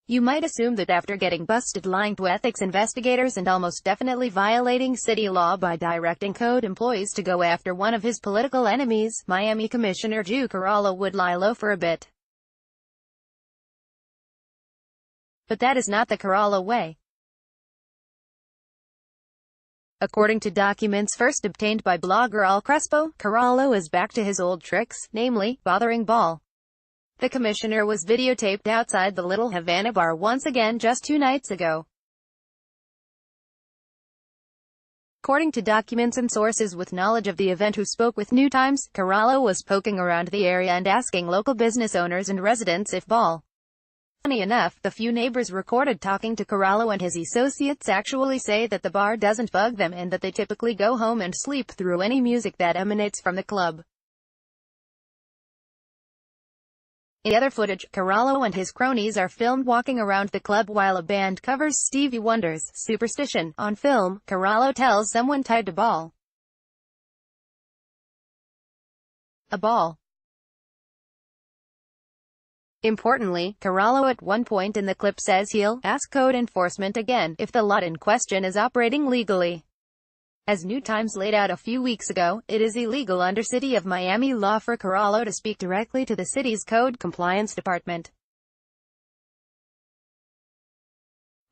You might assume that after getting busted lying to ethics investigators and almost definitely violating city law by directing code employees to go after one of his political enemies, Miami Commissioner Carollo would lie low for a bit. But that is not the Carollo way. According to documents first obtained by blogger Al Crespo, Carollo is back to his old tricks, namely, bothering Ball. The commissioner was videotaped outside the Little Havana bar once again just 2 nights ago. According to documents and sources with knowledge of the event who spoke with New Times, Carollo was poking around the area and asking local business owners and residents if Ball. Funny enough, the few neighbors recorded talking to Carollo and his associates actually say that the bar doesn't bug them and that they typically go home and sleep through any music that emanates from the club. In the other footage, Carollo and his cronies are filmed walking around the club while a band covers Stevie Wonder's Superstition. On film, Carollo tells someone tied to Ball. A ball. Importantly, Carollo at one point in the clip says he'll ask code enforcement again if the lot in question is operating legally. As New Times laid out a few weeks ago, it is illegal under City of Miami law for Carollo to speak directly to the city's code compliance department.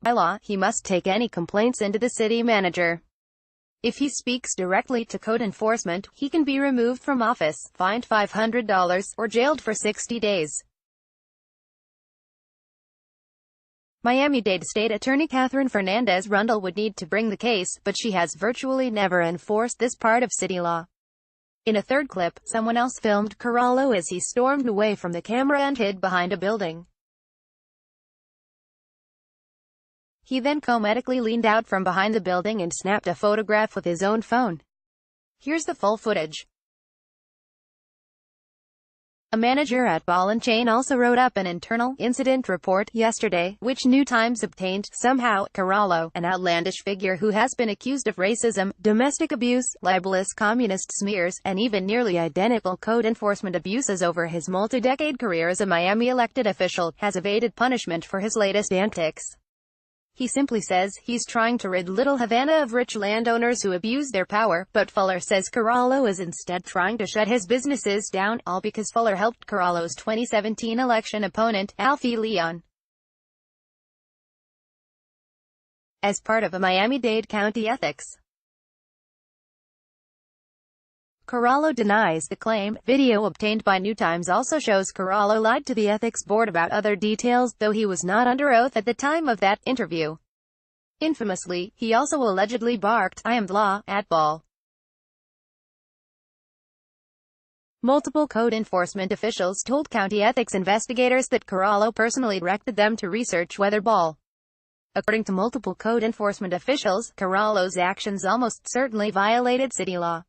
By law, he must take any complaints into the city manager. If he speaks directly to code enforcement, he can be removed from office, fined $500, or jailed for 60 days. Miami-Dade State Attorney Catherine Fernandez Rundle would need to bring the case, but she has virtually never enforced this part of city law. In a third clip, someone else filmed Carollo as he stormed away from the camera and hid behind a building. He then comedically leaned out from behind the building and snapped a photograph with his own phone. Here's the full footage. A manager at Ball and Chain also wrote up an internal incident report yesterday, which New Times obtained. Somehow, Carollo, an outlandish figure who has been accused of racism, domestic abuse, libelous communist smears, and even nearly identical code enforcement abuses over his multi-decade career as a Miami elected official, has evaded punishment for his latest antics. He simply says he's trying to rid Little Havana of rich landowners who abuse their power, but Fuller says Carollo is instead trying to shut his businesses down, all because Fuller helped Carollo's 2017 election opponent, Alfie Leon. As part of a Miami-Dade County ethics. Carollo denies the claim. Video obtained by New Times also shows Carollo lied to the ethics board about other details, though he was not under oath at the time of that interview. Infamously, he also allegedly barked, "I am the law," at Ball. Multiple code enforcement officials told county ethics investigators that Carollo personally directed them to research whether Ball. According to multiple code enforcement officials, Carollo's actions almost certainly violated city law.